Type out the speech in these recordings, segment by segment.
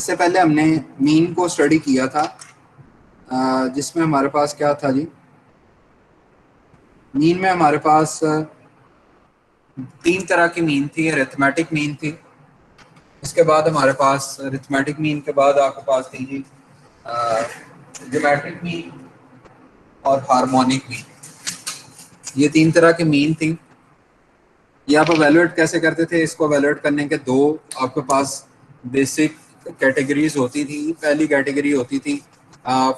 इससे पहले हमने मीन को स्टडी किया था, जिसमें हमारे पास क्या था जी। मीन में हमारे पास तीन तरह की मीन थी। अरिथमेटिक मीन थी, इसके बाद हमारे पास अरिथमेटिक मीन के बाद आपके पास थी जी ज्योमेट्रिक मीन और हार्मोनिक मीन। ये तीन तरह की मीन थी। ये आप एवेलुएट कैसे करते थे? इसको एवेलुएट करने के दो आपके पास बेसिक कैटेगरीज होती थी। पहली कैटेगरी होती थी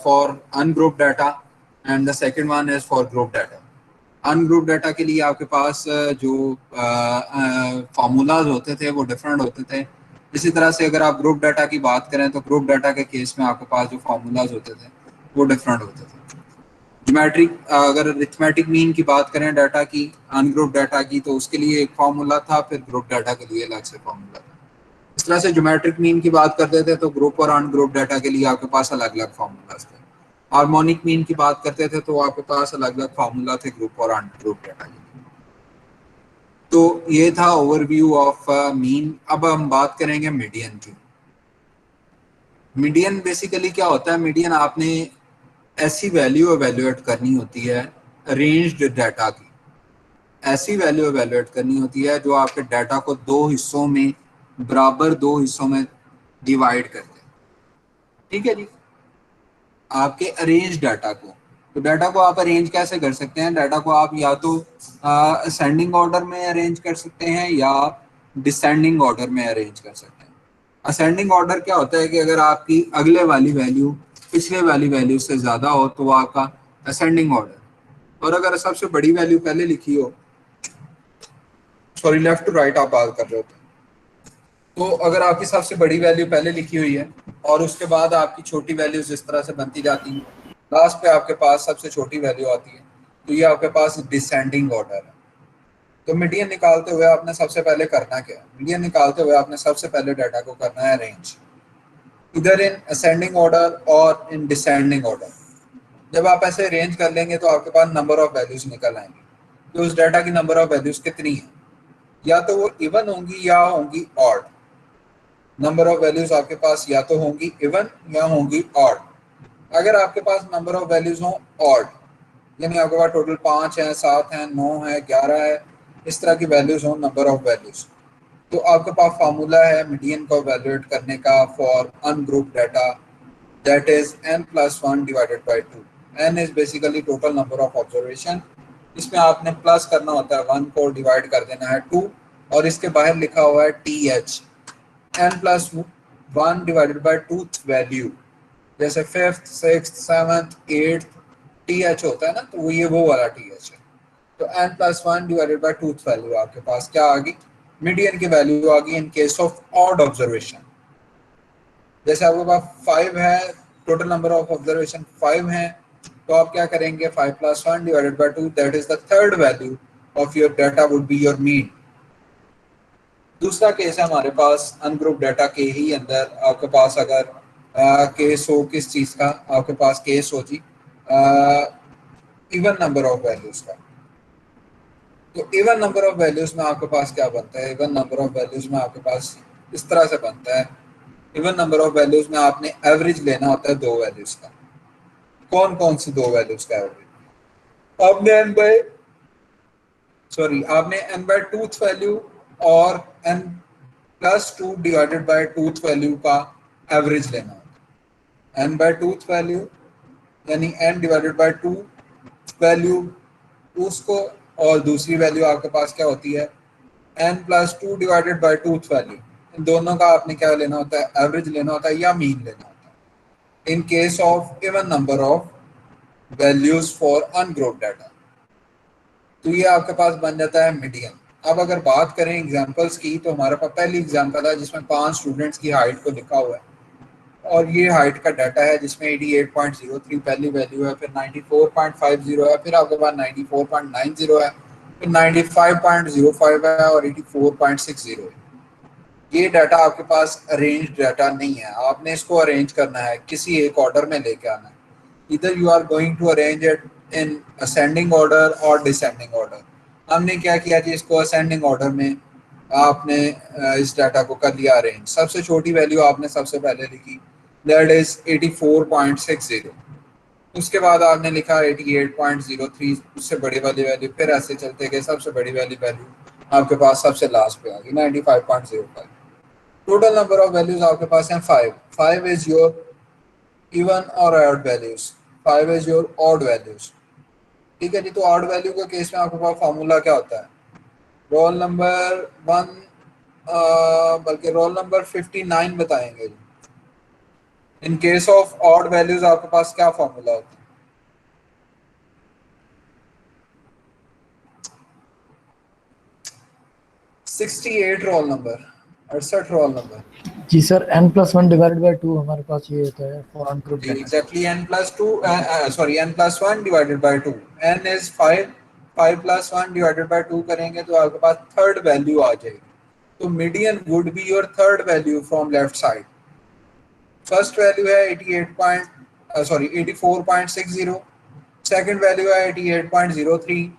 for ungroup data and the second one is for group data. Ungroup data के लिए आपके पास जो फार्मूलाज होते थे वो डिफरेंट होते थे। इसी तरह से अगर आप ग्रुप डाटा की बात करें तो ग्रुप डाटा के केस में आपके पास जो फार्मूलाज होते थे वो डिफरेंट होते थे। ज्योमेट्रिक अगर अरिथमेटिक मीन की बात करें डाटा की, अनग्रुप डाटा की, तो उसके लिए एक फार्मूला था, फिर ग्रुप डाटा के लिए अलग से फार्मूला था। इस तरह से ज्योमेट्रिक मीन की बात करते थे तो ग्रुप और अनग्रुप डाटा के लिए आपके पास अलग अलग फार्मूलाज थे। हार्मोनिक मीन की बात करते थे तो आपके पास अलग अलग फार्मूला थे ग्रुप और अनग्रुप डाटा के। तो ये था ओवरव्यू ऑफ मीन। अब हम बात करेंगे मीडियन की। मीडियन बेसिकली क्या होता है? मीडियन आपने ऐसी वैल्यू एवेल्युएट करनी होती है अरेंज्ड डाटा की। ऐसी वैल्यू एवेल्युएट करनी होती है जो आपके डाटा को दो हिस्सों में, बराबर दो हिस्सों में डिवाइड कर दे। ठीक है जी। आपके अरेंज डाटा को, तो डाटा को आप अरेंज कैसे कर सकते हैं? डाटा को आप या तो असेंडिंग ऑर्डर में अरेंज कर सकते हैं या डिसेंडिंग ऑर्डर में अरेंज कर सकते हैं। असेंडिंग ऑर्डर क्या होता है कि अगर आपकी अगले वाली वैल्यू पिछले वाली वैल्यू से ज़्यादा हो तो वो आपका असेंडिंग ऑर्डर। और अगर सबसे बड़ी वैल्यू पहले लिखी हो, सॉरी लेफ्ट टू राइट आप बात कर रहे हो, तो अगर आपकी सबसे बड़ी वैल्यू पहले लिखी हुई है और उसके बाद आपकी छोटी वैल्यूज इस तरह से बनती जाती हैं, लास्ट पे आपके पास सबसे छोटी वैल्यू आती है, तो ये आपके पास डिसेंडिंग ऑर्डर है। तो मीडियन निकालते हुए आपने सबसे पहले करना क्या है? मीडियन निकालते हुए आपने सबसे पहले डाटा को करना है अरेंज, इधर इन असेंडिंग ऑर्डर और इन डिसेंडिंग ऑर्डर। जब आप ऐसे अरेंज कर लेंगे तो आपके पास नंबर ऑफ वैल्यूज निकल आएंगी। तो उस डाटा की नंबर ऑफ वैल्यूज कितनी है? या तो वो इवन होंगी या होंगी ऑड। नंबर ऑफ वैल्यूज आपके पास या तो होंगी इवन या होंगी ऑड। अगर आपके पास नंबर ऑफ वैल्यूज हो ऑड, यानी आपके पास टोटल 5 है, 7 है, 9 है, 11 है, इस तरह की वैल्यूज हो नंबर ऑफ वैल्यूज, तो आपके पास फार्मूला है मीडियन को एवेलुएट करने का for ungroup data, that is n+1 divided by 2। n is basically total number of observation. इसमें आपने प्लस करना होता है, 1 को डिवाइड कर देना है 2, और इसके बाहर लिखा हुआ है th। n+1 divided by 2th value, जैसे 5th, 6th, 7th, 8th th होता है ना, तो ये वो वाला th है। तो n+1 divided by 2th value आपके पास क्या आ गई? मीडियन की वैल्यू आ गई इन केस ऑफ ऑड ऑब्जर्वेशन। जैसे आपके पास 5 है, टोटल नंबर ऑफ ऑब्जर्वेशन 5 है, तो आप क्या करेंगे? 5+1 divided by 2, that is the third value of your data would be your mean. दूसरा केस है हमारे पास अनग्रुप डाटा के ही अंदर आपके पास अगर केस हो किस चीज का, आपके पास केस हो जी इवन नंबर ऑफ वैल्यूज का। तो इवन नंबर ऑफ वैल्यूज में आपके पास क्या बनता है? इवन नंबर ऑफ वैल्यूज में आपके पास इस तरह से बनता है। इवन नंबर ऑफ वैल्यूज में आपने एवरेज लेना होता है दो वैल्यूज का। कौन कौन सी दो वैल्यूज का एवरेज? आपने n बाय टूथ वैल्यू और n+2 divided by tooth value का एवरेज लेना होता है। n बाय टूथ वैल्यू यानी n डिवाइडेड बाय 2 वैल्यू उसको, और दूसरी वैल्यू आपके पास क्या होती है? n+2 divided by tooth value. इन दोनों का आपने क्या लेना होता है? एवरेज लेना होता है या मीन लेना होता है इन case of even number of values for ungroup data. तो ये आपके पास बन जाता है मीडियन। अब अगर बात करें एग्जांपल्स की, तो हमारे पास पहली एग्जांपल है जिसमें 5 स्टूडेंट्स की हाइट को लिखा हुआ है, और ये हाइट का डाटा है जिसमें 88.03 पहली वैल्यू है, फिर 94.50 है, फिर आपके पास 94.90 है, फिर 95.05 है और 84.60 है। ये डाटा आपके पास अरेंज डाटा नहीं है, आपने इसको अरेंज करना है, किसी एक ऑर्डर में लेके आना है। इधर you are going to arrange it in ascending order और डिसेंडिंग ऑर्डर। हमने क्या किया जी? इसको असेंडिंग ऑर्डर में आपने इस डाटा को कर लिया अरेंज। सबसे छोटी वैल्यू आपने सबसे पहले लिखी, दैट इज 84.60। उसके बाद आपने लिखा 88.03, उससे बड़ी वाली वैल्यू, फिर ऐसे चलते गए, सबसे बड़ी वाली वैल्यू आपके पास सबसे लास्ट पे आ गई 95.05। टोटल नंबर ऑफ वैल्यूज आपके पास हैं 5। 5 इज योर इवन और odd values, 5 is your odd values. ठीक है जी। तो ऑड वैल्यू के केस में आपके पास फॉर्मूला क्या होता है? रोल नंबर 1, बल्कि रोल नंबर 59 बताएंगे जी। In case of odd values आपके पास क्या फॉर्मूला होता है? 68 रोल नंबर, 68 रोल नंबर। जी सर, n+1/2 हमारे पास ये होता है फॉर अनग्रुप जी data. Exactly n+2, sorry n+1/2। n is 5, 5+1/2 करेंगे तो आपके पास थर्ड वैल्यू आ जाएगी। तो median would be your third value from left side. First value है 84.60। सेकंड वैल्यू है 88.03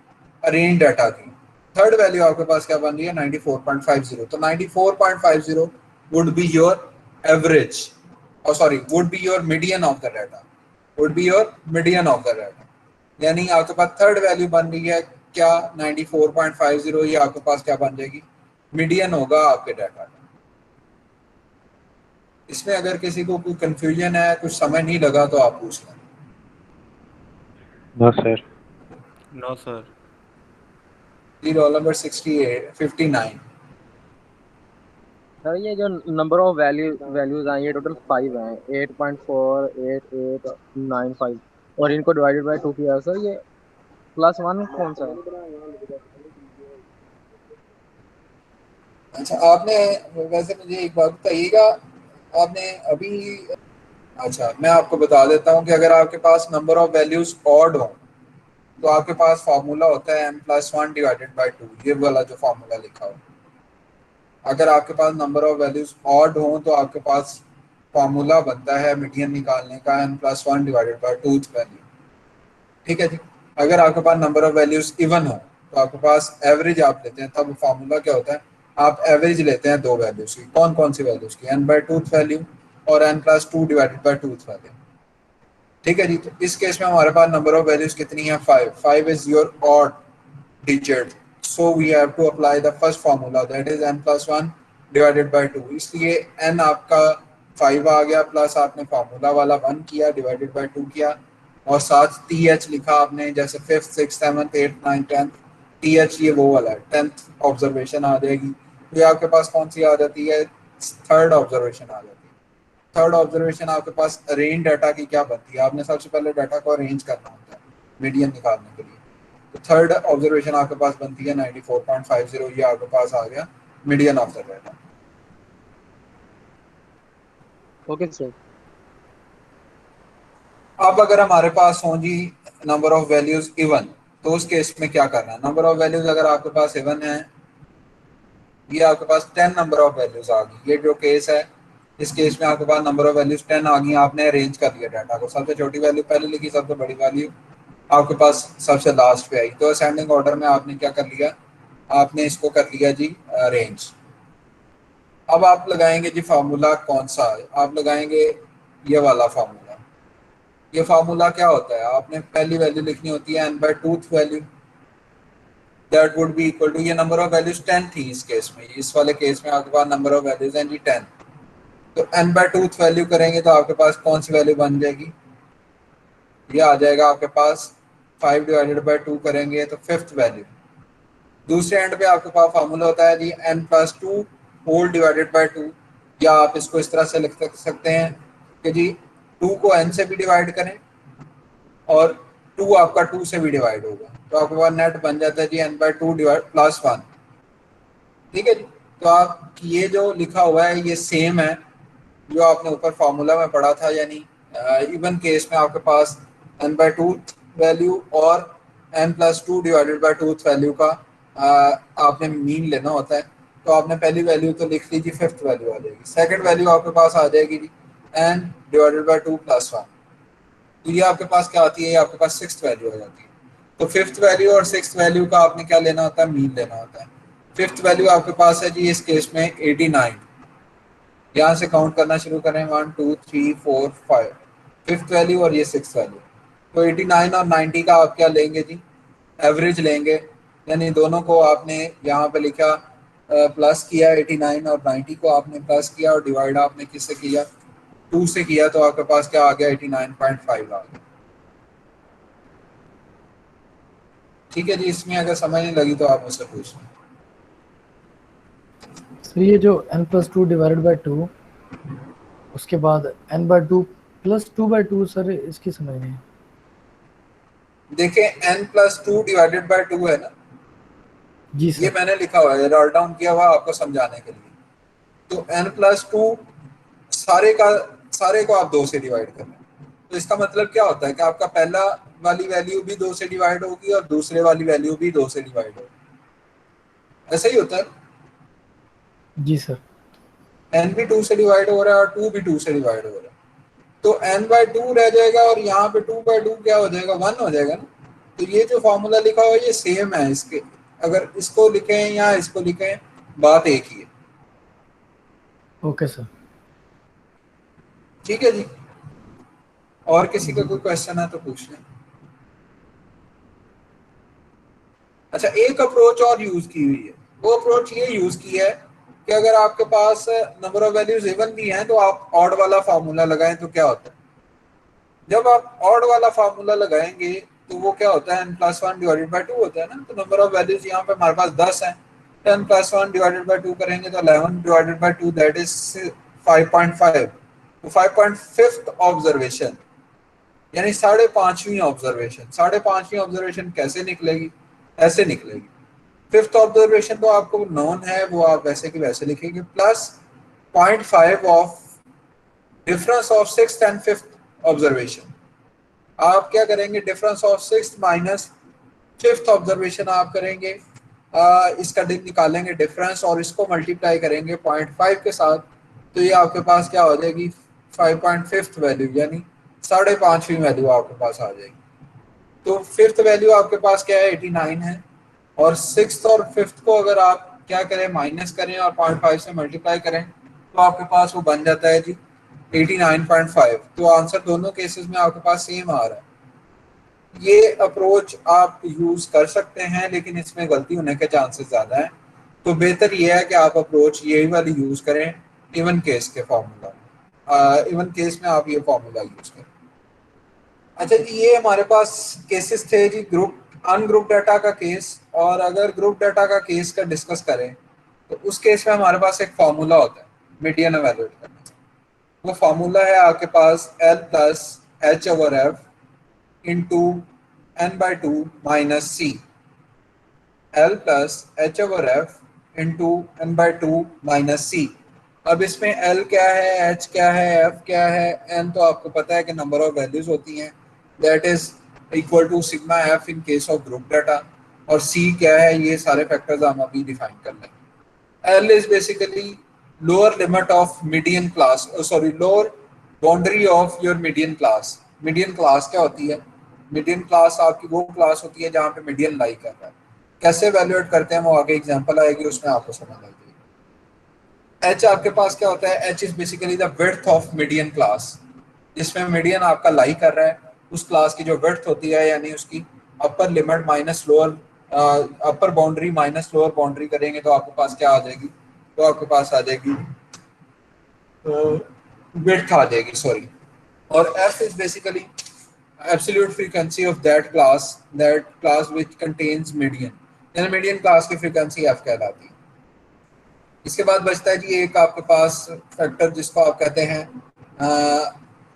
अरेंज डाटा की। थर्ड वैल्यू आपके पास क्या बन रही है? 94.50। तो 94.50 वुड बी योर एवरेज, और sorry would be your median of the data, would be your median of the data. यानी आपके पास थर्ड वैल्यू बन रही है क्या? 94.50। ये आपके पास क्या बन जाएगी? मीडियन होगा आपके डाटा का। इसमें अगर किसी को कोई कंफ्यूजन है, कुछ समझ नहीं लगा, तो आप पूछ लें। No sir. No sir. Roll number 59। Sir ये जो नंबर ऑफ वैल्यूज हैं ये टोटल 5 हैं, 8.4, 8, 8, 9, 5, और इनको डिवाइडेड बाय 2 किया। सर ये +1 कौन सा है? अच्छा, आपने, वैसे मुझे एक बात बताइएगा, आपने अभी, अच्छा मैं आपको बता देता हूँ कि अगर आपके पास नंबर ऑफ वैल्यूज ऑड हो तो आपके पास फार्मूला होता है n+1/2, ये वाला जो फार्मूला लिखा हो। अगर आपके पास नंबर ऑफ वैल्यूज ऑड हो तो आपके पास फार्मूला बनता है मीडियन निकालने का n+1/2 वैल्यू। ठीक है जी। अगर आपके पास नंबर ऑफ वैल्यूज इवन हो तो आपके पास एवरेज आप लेते हैं, तब फार्मूला क्या होता है? आप एवरेज लेते हैं दो वैल्यूज की। कौन कौन सी वैल्यूज की? n/2 वैल्यू और n+2/2 वैल्यू। ठीक है जी। तो इस केस में हमारे पास नंबर ऑफ वैल्यूज कितनी है? 5। 5 is your odd digit, so we have to apply the first formula, that is n+1/2। इसलिए n आपका 5 आ गया, प्लस आपने फार्मूला वाला 1 किया, डिवाइडेड बाय 2 किया, और साथ th लिखा आपने, जैसे 5th 6th 7th 8th 9th 10th। th ये वो वाला है, 10th ऑब्जर्वेशन आ जाएगी। तो ये आपके पास कौन सी आ जाती है? थर्ड ऑब्जर्वेशन आ जाती है। थर्ड ऑब्जर्वेशन आपके पास अरेंज डाटा की क्या बनती है? आपने सबसे पहले डाटा को अरेंज करना होता है मीडियन निकालने के लिए। तो थर्ड ऑब्जर्वेशन आपके पास बनती है 94.50। ये आपके पास आ गया median of the data. Okay sir. अब अगर हमारे पास हो जी नंबर ऑफ वैल्यूज इवन, तो उस केस में क्या करना है? नंबर ऑफ वैल्यूज अगर आपके पास इवन है, ये आपके पास 10 नंबर ऑफ वैल्यूज आ गई, ये जो केस है, इस केस में आपके पास नंबर ऑफ वैल्यूज 10 आ गई। आपने अरेंज कर लिया डाटा को, सबसे छोटी वैल्यू पहले लिखी, सबसे बड़ी वैल्यू आपके पास सबसे लास्ट पे आई। तो असेंडिंग ऑर्डर में आपने क्या कर लिया? आपने इसको कर लिया जी अरेंज। अब आप लगाएंगे जी फार्मूला कौन सा है? आप लगाएंगे ये वाला फार्मूला। ये फार्मूला क्या होता है? आपने पहली वैल्यू लिखनी होती है n/2 value, that would be equal to, ये नंबर ऑफ वैल्यूज 10 थी इस केस में, इस वाले केस में आपके पास नंबर ऑफ वैल्यूज हैं जी 10। तो n/2 वैल्यू करेंगे तो आपके पास कौन सी वैल्यू बन जाएगी? ये आ जाएगा आपके पास 5/2 करेंगे तो फिफ्थ वैल्यू। दूसरे एंड पे आपके पास फार्मूला होता है जी n+2 होल डिवाइडेड बाय 2, या आप इसको इस तरह से लिख सकते हैं कि जी 2 को n से भी डिवाइड करें और 2 आपका 2 से भी डिवाइड होगा, तो आपके पास नेट बन जाता है जी n/2 + 1। ठीक है जी। तो आप ये जो लिखा हुआ है ये सेम है जो आपने ऊपर फार्मूला में पढ़ा था, यानी इवन केस में आपके पास n/2 वैल्यू और n+2/2 वैल्यू का आपने मीन लेना होता है। तो आपने पहली वैल्यू तो लिख ली जी, फिफ्थ वैल्यू आ जाएगी। सेकंड वैल्यू आपके पास आ जाएगी जी n/2 + 1। तो ये आपके पास क्या आती है? ये आपके पास सिक्स्थ वैल्यू आ जाती है। तो फिफ्थ वैल्यू और सिक्स्थ वैल्यू का आपने क्या लेना होता है? मीन लेना होता है। फिफ्थ वैल्यू आपके पास है जी इस केस में 89। यहाँ से काउंट करना शुरू करें 1 2 3 4 5, फिफ्थ वैल्यू और ये सिक्स वैल्यू। तो 89 और 90 का आप क्या लेंगे जी, एवरेज लेंगे, यानी दोनों को आपने यहाँ पे लिखा प्लस किया, 89 और 90 को आपने प्लस किया और डिवाइड आपने किससे किया, 2 से किया, तो आपके पास क्या आ गया 89.5 आ गया। ठीक है जी, इसमें अगर समझ नहीं लगी तो आप मुझसे पूछ लें। सर ये जो n+2 डिवाइडेड बाय 2 उसके बाद n/2 प्लस 2/2 सर इसकी समझ नहीं। देखिए n+2 डिवाइडेड बाय 2 है ना, जी ये सर। मैंने लिखा हुआ है, राइट डाउन किया हुआ आपको समझाने के लिए। तो n+2 सारे को आप 2 से डिवाइड कर रहे हैं, तो इसका मतलब क्या होता है कि आपका पहला वाली वैल्यू भी 2 से डिवाइड होगी और दूसरे वाली वैल्यू भी 2 से डिवाइड होगी। ऐसा ही होता है, जी सर। n भी 2 से डिवाइड हो रहा है और 2 भी 2 से डिवाइड हो रहा है, तो n/2 रह जाएगा और यहाँ पे 2/2 क्या हो जाएगा, 1 हो जाएगा ना। तो ये जो फॉर्मूला लिखा हुआ है ये सेम है इसके, अगर इसको लिखें या इसको लिखें बात एक ही है। Okay sir. ठीक है जी, और किसी का कोई क्वेश्चन है तो पूछ लें। अच्छा, एक अप्रोच और यूज की हुई है, वो अप्रोच ये यूज की है कि अगर आपके पास नंबर ऑफ वैल्यूज इवन भी हैं तो आप ऑड वाला फार्मूला लगाएं तो क्या होता है, जब आप ऑड वाला फार्मूला लगाएंगे तो वो क्या होता है, n+1 डिवाइडेड बाय 2 होता है ना। तो नंबर ऑफ वैल्यूज यहाँ पे हमारे पास 10 है, तो n+1 डिवाइडेड बाय 2 करेंगे तो 11 डिवाइडेड बाय 2 दैट इज 5.5। तो 5.5th ऑब्जर्वेशन यानी 5.5वीं ऑब्जर्वेशन, 5.5वीं ऑब्जर्वेशन कैसे निकलेगी, ऐसे निकलेगी। फिफ्थ ऑब्जर्वेशन तो आपको नोन है, वो आप वैसे की वैसे लिखेंगे, plus 0.5 of difference of sixth and fifth observation. आप क्या करेंगे, difference of sixth minus fifth observation आप करेंगे, इसका निकालेंगे डिफरेंस और इसको मल्टीप्लाई करेंगे 0.5 के साथ, तो ये आपके पास क्या हो जाएगी 5.5th वैल्यू, यानी 5.5वीं वैल्यू आपके पास आ जाएगी। तो फिफ्थ वैल्यू आपके पास क्या है 89 है, और सिक्स्थ और फिफ्थ को अगर आप क्या करें माइनस करें और 0.5 से मल्टीप्लाई करें तो आपके पास वो बन जाता है जी 89.5। तो आंसर दोनों केसेस में आपके पास सेम आ रहा है। ये अप्रोच आप यूज कर सकते हैं लेकिन इसमें गलती होने के चांसेस ज्यादा हैं, तो बेहतर ये है कि आप अप्रोच यही वाली यूज करें इवन केस के फॉर्मूला, इवन केस में आप ये फॉर्मूला यूज करें। अच्छा जी, ये हमारे पास केसेस थे जी ग्रुप अनग्रुप डाटा का केस, और अगर ग्रुप डाटा का केस का डिस्कस करें तो उस केस में हमारे पास एक फार्मूला होता है मीडियन एवेल्यूएट करने का। वो फार्मूला है आपके पास L+H/F इंटू n/2 माइनस सी, L+H/F इंटू n/2 माइनस सी। अब इसमें L क्या है, H क्या है, F क्या है, N तो आपको पता है कि नंबर ऑफ वैल्यूज होती हैं, that is equal to sigma F in case of group data, और C क्या है, ये सारे फैक्टर्स हम अभी डिफाइन कर लेंगे। L is basically lower limit of median class, sorry lower boundary of your median class. Median class क्या होती है, मीडियन क्लास आपकी वो क्लास होती है जहाँ पे मीडियन लाई कर रहा है। कैसे वैल्यूएट करते हैं वो आगे एग्जांपल आएगी, उसमें आपको समझ आ जाएगी। H आपके पास क्या होता है, H is basically the width of median class, जिसमें मीडियन आपका लाई कर रहा है उस क्लास की जो विड्थ होती है, यानी उसकी अपर लिमिट माइनस लोअर, अपर बाउंड्री माइनस लोअर बाउंड्री करेंगे तो आपके पास क्या आ जाएगी, तो आपके पास आ जाएगी विड्थ आ जाएगी, सॉरी। और F is basically absolute frequency of that class which contains median, यानी मीडियन क्लास की फ्रीक्वेंसी F कहलाती है। इसके बाद बचता है जी एक आपके पास फैक्टर जिसको आप कहते हैं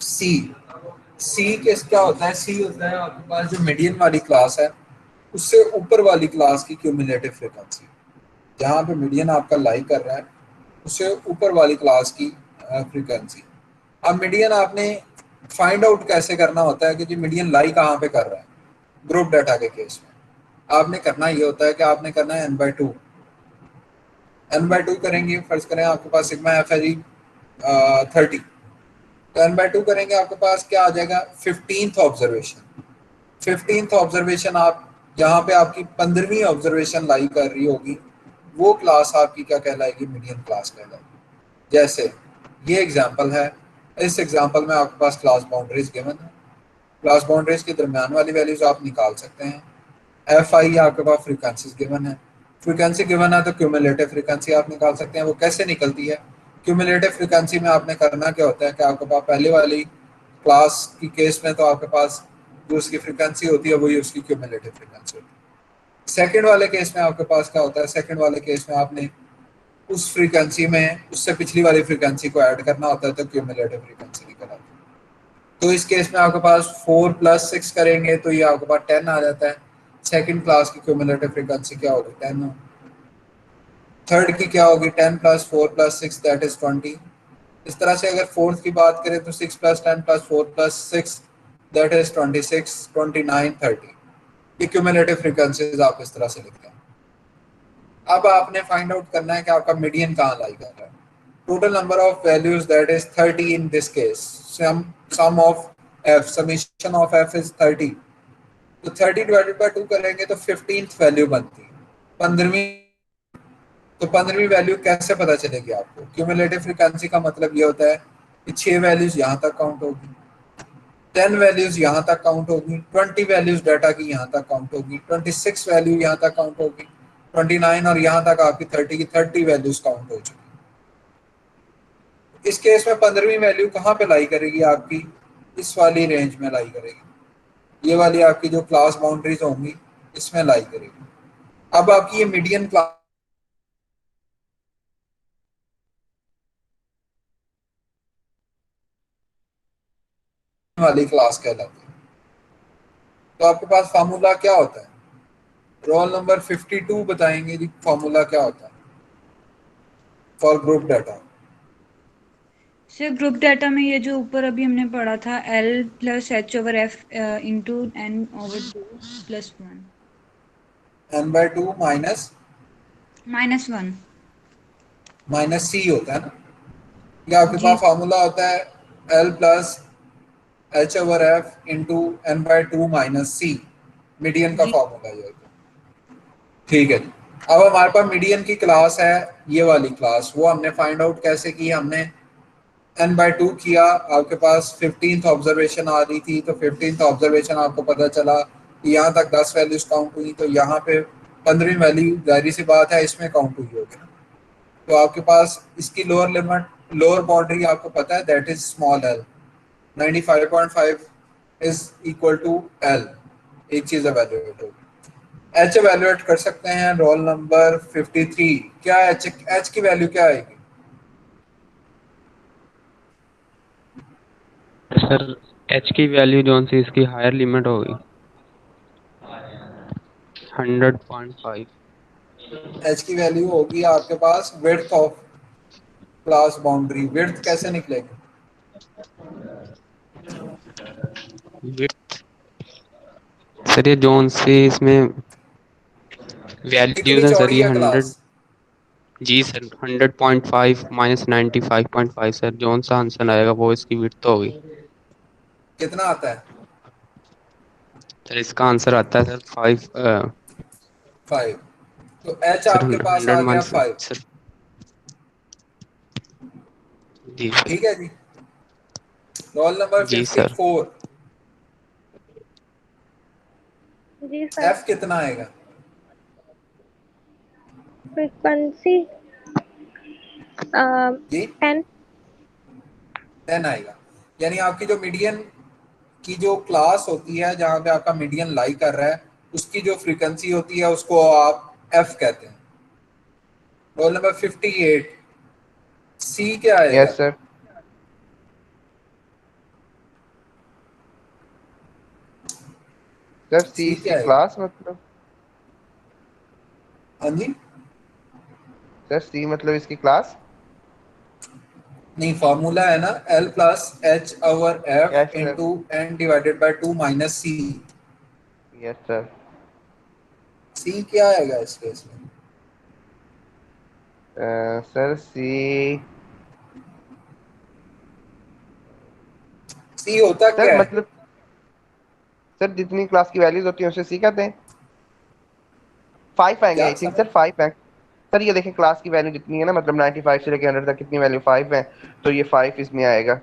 C। C किस क्या होता है, C होता है आपके पास जो मीडियन वाली क्लास है उससे ऊपर वाली क्लास की क्यूमुलेटिव फ्रीक्वेंसी, जहाँ पे मीडियन आपका लाई कर रहा है उससे ऊपर वाली क्लास की फ्रीक्वेंसी। अब मीडियन आपने फाइंड आउट कैसे करना होता है कि जी मीडियन लाई कहाँ पे कर रहा है, ग्रुप डाटा के केस में आपने करना ये होता है कि आपने करना है n/2 करेंगे, फर्ज करें आपके पास सिग्मा F है जी 30, तो n/2 करेंगे आपके पास क्या आ जाएगा 15th ऑब्जर्वेशन। 15th ऑब्जर्वेशन आप जहाँ पे आपकी 15वीं ऑब्जर्वेशन लाई कर रही होगी वो क्लास आपकी क्या कहलाएगी, मीडियन क्लास कहलाएगी। जैसे ये एग्जांपल है, इस एग्जांपल में आपके पास क्लास बाउंड्रीज गिवन है, क्लास बाउंड्रीज के दरमियान वाली वैल्यूज आप निकाल सकते हैं। एफ आई आपके पास फ्रीक्वेंसीज गिवन है, फ्रीक्वेंसी गिवन है तो क्यूमुलेटिव फ्रीक्वेंसी आप निकाल सकते हैं। वो कैसे निकलती है, क्यूमुलेटिव फ्रीक्वेंसी में आपने करना क्या होता है कि आपके पास पहले वाली क्लास की केस में तो आपके पास जो उसकी फ्रीक्वेंसी होती है वही उसकी क्यूमुलेटिव फ्रीक्वेंसी होती है। सेकंड वाले केस में आपके पास क्या होता है, सेकंड वाले केस में आपने उस फ्रीक्वेंसी में उससे पिछली वाली फ्रीक्वेंसी को ऐड करना होता है तो क्यूमुलेटिव फ्रीक्वेंसी निकल आती है। तो इस केस में आपके पास 4 + 6 करेंगे तो ये आपके पास 10 आ जाता है। सेकंड क्लास की क्यूमुलेटिव फ्रीक्वेंसी क्या होगी, 10 होगी। थर्ड की क्या होगी, 10 + 4 + 6 दैट इज 20। इस तरह से अगर फोर्थ की बात करें तो 6 + 10 + 4 + 6 दैट इज 26, 29, 30। ये क्यूमुलेटिव फ्रीक्वेंसीज आप इस तरह से लिखते हैं। अब आपने फाइंड आउट करना है कि आपका मीडियन कहाँ लाई कर रहा है। Total number of values that is 30 in this case, sum of f, summation of f is 30। तो 30 डिवाइडेड बाय 2 करेंगे तो 15th वैल्यू बनती है, 15वीं। तो 15वीं वैल्यू कैसे पता चलेगी आपको, क्यूमुलेटिव फ्रीक्वेंसी का मतलब ये होता है कि 6 वैल्यूज यहाँ तक काउंट होगी, 10 वैल्यूज यहाँ तक काउंट होगी, 20 वैल्यूज डाटा की यहाँ तक काउंट होगी, 26 वैल्यू यहाँ तक काउंट होगी, 29 और यहाँ तक आपकी 30 की 30 वैल्यूज काउंट हो चुकी। इस केस में 15वीं वैल्यू कहाँ पे लाई करेगी आपकी, इस वाली रेंज में लाई करेगी, ये वाली आपकी जो क्लास बाउंड्रीज होंगी इसमें लाई करेगी। अब आपकी ये मीडियन क्लास वाली क्लास कहलाती है। तो आपके पास फार्मूला क्या होता है, रोल नंबर 52 बताएंगे जी फार्मूला क्या होता है for group data. Sir group data में ये जो ऊपर अभी हमने पढ़ा था L + H/F into N/2 + 1 n/2 minus -1। C होता है ना, ये आपके जी पास फार्मूला होता है L + H/F into n/2 - C, median का जी फार्मूला ये होता है। ठीक है जी। अब हमारे पास मीडियन की क्लास है, ये वाली क्लास, वो हमने फाइंड आउट कैसे की, हमने n/2 किया, आपके पास 15th ऑब्जर्वेशन आ रही थी तो 15th ऑब्जर्वेशन आपको पता चला कि यहाँ तक 10 वैल्यूज काउंट हुई, तो यहाँ पे 15वीं वैल्यू जाहिर सी बात है इसमें काउंट हुई होगी ना। तो आपके पास इसकी लोअर लिमिट, लोअर बाउंड्री आपको पता है that is small l, 95.5 is equal to l। एक चीज एवेल्युएट होगी, h एवेल्युएट कर सकते हैं, रोल नंबर 53 क्या है, h की वैल्यू क्या आएगी, सर एच की वैल्यू जो सी इसकी हायर लिमिट होगी 100.5। h की वैल्यू होगी आपके पास width of class boundary. Width कैसे निकलेगी, विड्थ सर ये जोन सी इसमें वैल्यूज कितनी हैं सर, चौड़ी ये है 100। क्लास, जी सर 100.5 - 95.5 सर, जोन सा आंसर आएगा वो इसकी विड्थ होगी। कितना आता है, सर इसका आंसर आता है सर 5 5। तो h सर आपके पास 100 आ गया मान 5। सर। जी सर। ठीक है जी। रोल नंबर जी सर। 54 जी सर। f कितना आएगा, फ्रीक्वेंसी जी 10। 10 आएगा। यानी आपकी जो मीडियन की जो क्लास होती है जहां पे आपका मीडियन लाई कर रहा है उसकी जो फ्रीक्वेंसी होती है उसको आप f कहते हैं। रोल नंबर 58 c क्या आएगा, यस सर। सर सी c इसकी क्या आएगा, क्लास मतलब, हाँ जी, सर सी मतलब इसकी क्लास। नहीं फार्मूला है ना L + H/F yes sir. Into n/2 - C। Yes sir. c क्या आएगा इस केस में, सर सी c होता सर क्या है, मतलब, सर जितनी क्लास की वैल्यूज होती है उसे सी कहते हैं। 5 आएंगे क्या आई थिंक समझ, सर, 5 है। सर ये देखें क्लास की वैल्यू जितनी है ना, मतलब 95 से लेकर 100 तक कितनी वैल्यू 5 है, तो ये 5 इसमें आएगा।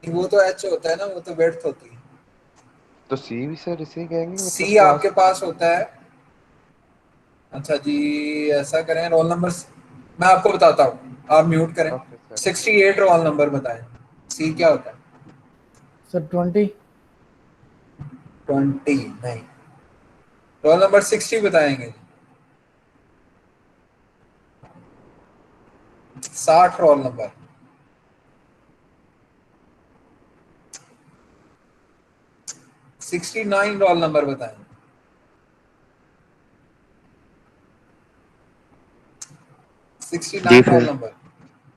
वो तो एच होता है ना, वो तो विड्थ होती है। तो सी भी सर इसे कहेंगे, मतलब सी क्लास। आपके पास होता है। अच्छा जी, ऐसा करें, रोल नंबर मैं आपको बताता हूँ, आप म्यूट करें। Okay sir. 68 रोल नंबर बताएं, सी क्या होता है? सर 20। 20 नहीं, रोल नंबर 60 बताएंगे। 60 रोल नंबर। 69 रोल नंबर बताएं। 69 जी रोल सर। नंबर।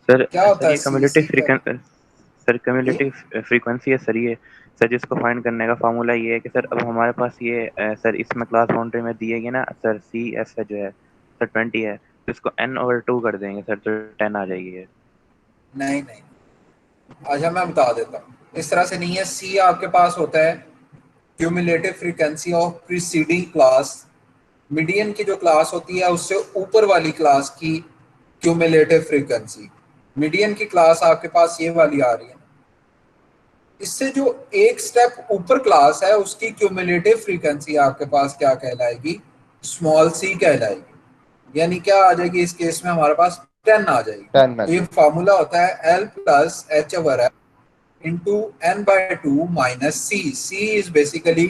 सर क्या होता सर है ये सी? सी क्या? जी कम्युलेटिव फ्रीक्वेंसी है सर। ये सर जिसको फाइंड करने का फार्मूला ये है कि सर अब हमारे पास ये सर इसमें क्लास बाउंड्री में दिए गए ना सर, सी एस है जो है सर 20 है, तो इसको n/2 कर देंगे सर तो 10 आ जाएगी ये। नहीं नहीं, अच्छा मैं बता देता हूँ, इस तरह से नहीं है। सी आपके पास होता है cumulative frequency of preceding class. Median की जो क्लास होती है उससे ऊपर वाली क्लास की क्यूमुलेटिव फ्रीक्वेंसी। मीडियन की क्लास आपके पास ये वाली आ रही है, इससे जो एक स्टेप ऊपर क्लास है उसकी क्यूमुलेटिव फ्रीक्वेंसी आपके पास क्या कहलाएगी? स्मॉल सी कहलाएगी। यानी क्या आ जाएगी इस केस में? हमारे पास 10 आ जाएगी। 10 आ तो ये जाएगी। फार्मूला होता है L plus H over F into n/2 minus c. C is basically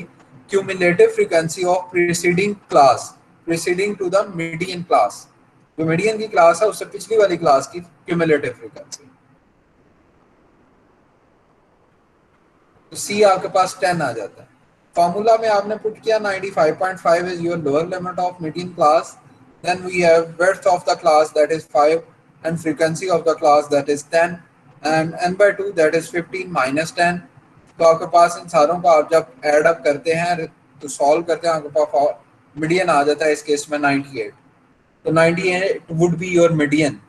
cumulative frequency of preceding class, preceding to the median class. जो मीडियन की क्लास है उससे पिछली वाली क्लास की क्यूमुलेटिव फ्रीक्वेंसी। तो C आपके पास 10 आ जाता है। फॉर्मूला में आपने पुट किया 95.5 is your lower limit of median class, then we have width of the class that is 5 and frequency of the class that is 10 and n/2 that is 15 minus 10। तो आपके पास इन सारों को आप जब एड अप करते हैं तो सॉल्व करते हैं, आपके पास मीडियन आ जाता है इस केस में 98। तो 98 would be your median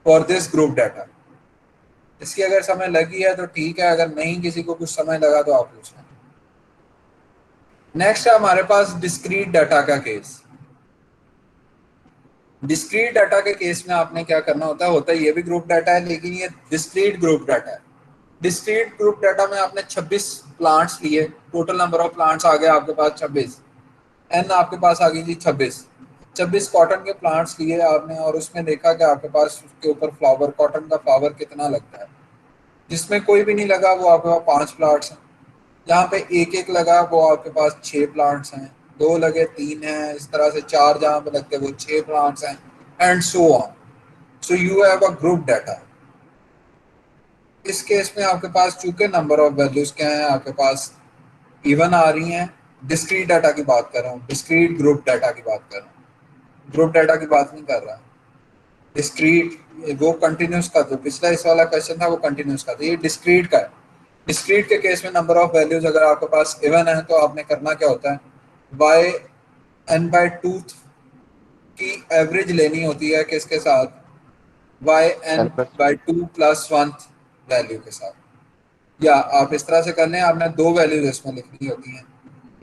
for this group data. इसकी अगर समय लगी है तो ठीक है, अगर नहीं किसी को कुछ समय लगा तो आप पूछ लें। नेक्स्ट है हमारे पास डिस्क्रीट डाटा का केस। डिस्क्रीट डाटा के केस में आपने क्या करना होता है ये भी ग्रुप डाटा है लेकिन ये डिस्क्रीट ग्रुप डाटा है। डिस्क्रीट ग्रुप डाटा में आपने 26 प्लांट्स लिए, टोटल नंबर ऑफ प्लांट्स आ गया आपके पास 26, एन आपके पास आ गई थी 26 कॉटन के प्लांट्स लिए आपने और उसमें देखा कि आपके पास उसके ऊपर फ्लावर, कॉटन का फ्लावर कितना लगता है। जिसमें कोई भी नहीं लगा वो आपके पास 5 प्लांट्स हैं, जहाँ पे एक एक लगा वो आपके पास 6 प्लांट्स हैं, 2 लगे 3 हैं, इस तरह से 4 जहाँ पे लगते वो 6 प्लांट्स हैं and so on. So you have a group data. इस केस में आपके पास चूंकि नंबर ऑफ वैल्यूज क्या है आपके पास इवन आ रही हैं। डिस्क्रीट डाटा की बात कर रहा हूँ, डिस्क्रीट ग्रुप डाटा की बात कर रहा हूँ, ग्रुप डाटा की बात नहीं कर रहा। डिस्क्रीट वो कंटिन्यूस का, जो पिछला इस वाला क्वेश्चन था वो कंटिन्यूस का था, ये डिस्क्रीट का है। डिस्क्रीट के केस में नंबर ऑफ वैल्यूज अगर आपके पास इवन है तो आपने करना क्या होता है, बाय n/2 की एवरेज लेनी होती है किसके साथ? बाय n/2 प्लस 1 वैल्यू के साथ। या आप इस तरह से कर लें, आपने 2 वैल्यूज इसमें लिखनी होती हैं,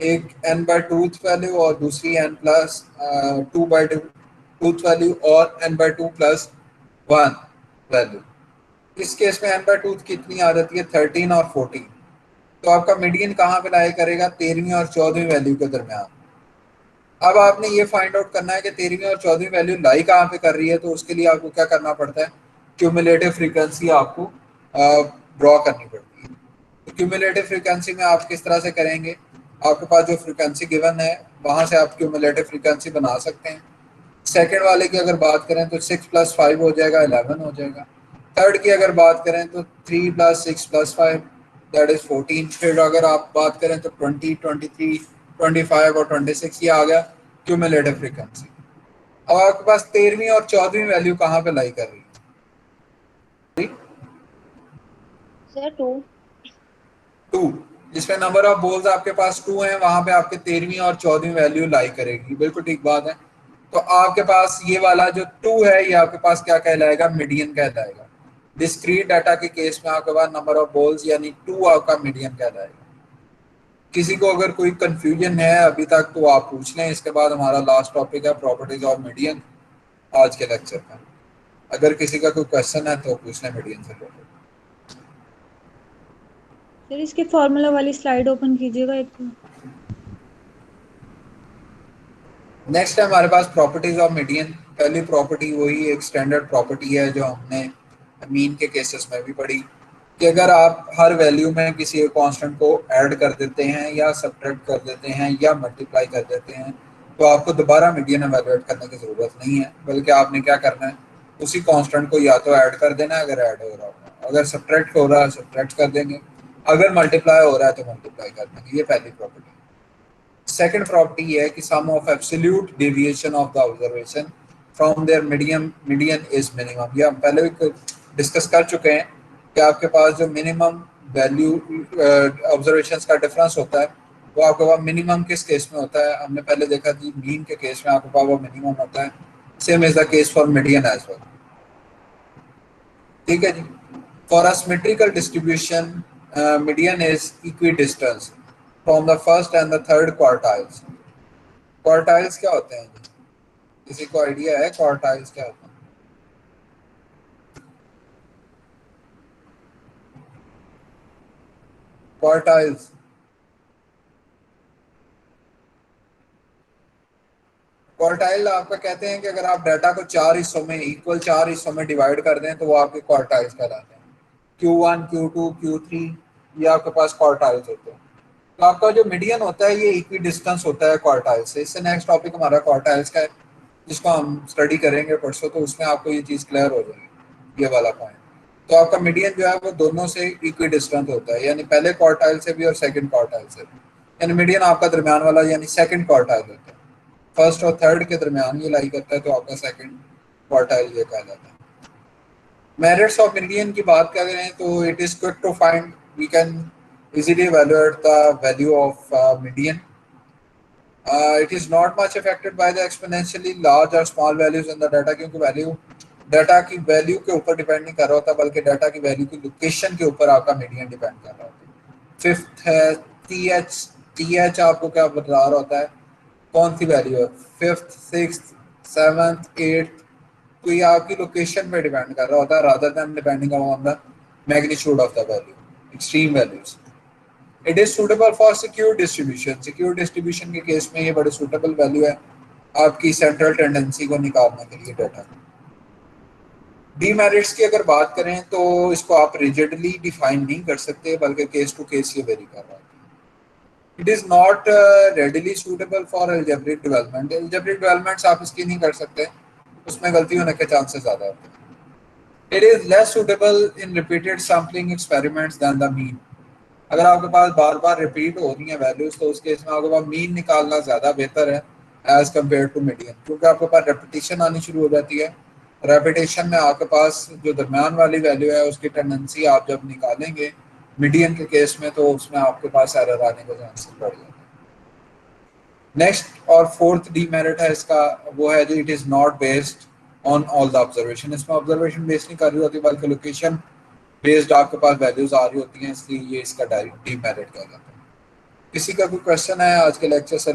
एक n/2 वैल्यू और दूसरी n+2/2 वैल्यू और n/2 प्लस 1 वैल्यू। इस केस में n/2 कितनी आ जाती है? 13 और 14। तो आपका मीडियन कहाँ पे लाई करेगा? 13वीं और 14वीं वैल्यू के दरमियान। अब आपने ये फाइंड आउट करना है कि 13वीं और 14वीं वैल्यू लाई कहाँ पे कर रही है, तो उसके लिए आपको क्या करना पड़ता है? क्यूमुलेटिव फ्रीक्वेंसी आपको ड्रॉ करनी पड़ती है। तो क्यूमुलेटिव फ्रीक्वेंसी में आप किस तरह से करेंगे? आपके पास जो फ्रीक्वेंसी गिवन है वहां से आप क्यूमुलेटिव फ्रीक्वेंसी बना सकते हैं। सेकेंड वाले की अगर बात करें तो 6 + 5 हो जाएगा, 11 हो जाएगा। थर्ड की अगर बात करें तो 3 + 6 + 5 दैट इज 14। फिर अगर आप बात करें तो 20, 23, 25 और 26 ये आ गया क्यूमुलेटिव फ्रीक्वेंसी। अब आपके पास 13वीं और 14वीं वैल्यू कहाँ पे लाई कर रही है? सर 2। 2, जिसमें नंबर ऑफ बोल्स आपके पास 2 हैं वहां पे आपके 13वीं और 14वीं वैल्यू लाई करेगी। बिल्कुल ठीक बात है। तो आपके पास ये वाला जो 2 है ये आपके पास क्या कहलाएगा? मीडियन कहलाएगा। डिस्क्रीट डाटा के केस में आपके पास नंबर ऑफ बोल्स यानी 2 आपका मीडियन कहलाएगा। किसी को अगर कोई कंफ्यूजन है अभी तक तो आप पूछ लें, इसके बाद हमारा लास्ट टॉपिक है प्रॉपर्टीज ऑफ मीडियन आज के लेक्चर का। अगर किसी का कोई क्वेश्चन है तो पूछ लें मीडियन से रिलेटेड। सर इसके फॉर्मूला वाली स्लाइड ओपन कीजिएगा एक। नेक्स्ट है हमारे पास प्रॉपर्टीज ऑफ मीडियन। पहली प्रॉपर्टी वही एक स्टैंडर्ड प्रॉपर्टी है जो हमने मीन के केसेस में भी पढ़ी कि अगर आप हर वैल्यू में किसी एक कांस्टेंट को ऐड कर देते हैं या सब्ट्रैक्ट कर देते हैं या मल्टीप्लाई कर देते हैं तो आपको दोबारा मीडियन एवेलुएट करने की ज़रूरत नहीं है, बल्कि आपने क्या करना है उसी कांस्टेंट को या तो ऐड कर देना है अगर ऐड हो रहा होगा, अगर सब्ट्रैक्ट हो रहा है सब्ट्रैक्ट कर देंगे, अगर मल्टीप्लाई हो रहा है तो मल्टीप्लाई कर देंगे। ये पहली प्रॉपर्टी। सेकंड प्रॉपर्टी है कि sum of absolute deviation of the observation from their median is minimum. ये हम पहले भी डिस्कस कर चुके हैं कि आपके पास जो मिनिमम वैल्यू ऑब्जर्वेशंस का डिफरेंस होता है वो आपके पास मिनिमम किस केस में होता है। हमने पहले देखा कि मीन के केस में आपके पास वो मिनिमम होता है, same is the case for median as well. ठीक है जी। For a symmetrical distribution median is equidistance from the first and the third quartiles. Quartiles क्या होते हैं जी? किसी को आइडिया है क्वार्टाइल्स क्या होते हैं? क्वार्टाइल्स क्वार्टाइल आपका कहते हैं कि अगर आप डाटा को 4 हिस्सों में इक्वल 4 हिस्सों में डिवाइड कर दें तो वो आपके क्वार्टाइल्स कहलाते हैं। Q1, Q2, Q3 ये आपके पास क्वार्टाइल्स होते हैं। तो आपका जो मीडियन होता है ये इक्वी डिस्टेंस होता है क्वार्टाइल से। इससे नेक्स्ट टॉपिक हमारा क्वार्टाइल्स का है जिसको हम स्टडी करेंगे परसों, तो उसमें आपको ये चीज़ क्लियर हो जाएगी, ये वाला पॉइंट। तो आपका मीडियन जो है वो दोनों से इक्वी डिस्टेंस होता है, यानी पहले क्वार्टाइल से भी और सेकंड क्वार्टाइल से भी। यानी मीडियन आपका दरमियान वाला यानी सेकंड क्वार्टाइल होता है, फर्स्ट और थर्ड के दरमियान ये लाई करता है तो आपका सेकंड क्वार्टाइल ये कहा जाता है। मेरिट्स ऑफ मीडियन की बात करें तो it is quick to find, we can easily evaluate the value of median. It is not much affected by the exponentially large or small values in the data, क्योंकि value data की value के ऊपर depend नहीं कर रहा होता बल्कि data की वैल्यू की लोकेशन के ऊपर आपका मीडियन डिपेंड कर रहा होता है। फिफ्थ है टीएच आपको क्या बता रहा होता है, कौन सी वैल्यू है, फिफ्थ, सिक्स्थ, सेवंथ, एट्थ, तो ये आपकी लोकेशन पे डिपेंड कर रहा होता है rather than depending on the magnitude of the value, extreme values. It is suitable for secure distribution. Secure distribution के केस में ये बड़े सुटेबल वैल्यू है आपकी सेंट्रल टेंडेंसी को निकालने के लिए डाटा। डीमेरिट्स की अगर बात करें तो इसको आप रिजिडली डिफाइन नहीं कर सकते बल्कि केस टू केस ये वेरी कर रहा है। It is not readily suitable for algebraic development. Algebraic developments आप इसकी नहीं कर सकते, उसमें गलती होने के चांसेस ज़्यादा होते हैं। It is less suitable in repeated sampling experiments than the mean. अगर आपके पास बार बार रिपीट हो रही हैं वैल्यूज तो उस केस में आपके पास मीन निकालना ज़्यादा बेहतर है एज कम्पेयर टू मीडियन, क्योंकि आपके पास रेपिटेशन आनी शुरू हो जाती है। रेपिटेशन में आपके पास जो दरमियान वाली वैल्यू है उसकी टेंडेंसी आप जब निकालेंगे मीडियन के केस में तो उसमें आपके पास एरर आने के चांसेस बढ़ जाते हैं। नेक्स्ट और फोर्थ डीमेरिट है इसका, वो है जो it is not based on all the observation. इसमें ऑब्जर्वेशन बेस्ड नहीं कर रही होती बल्कि लोकेशन बेस्ड आपके पास वैल्यूज आ रही होती हैं, इसलिए ये इसका डीमेरिट कहा जाता है। किसी का कोई क्वेश्चन है आज के लेक्चर से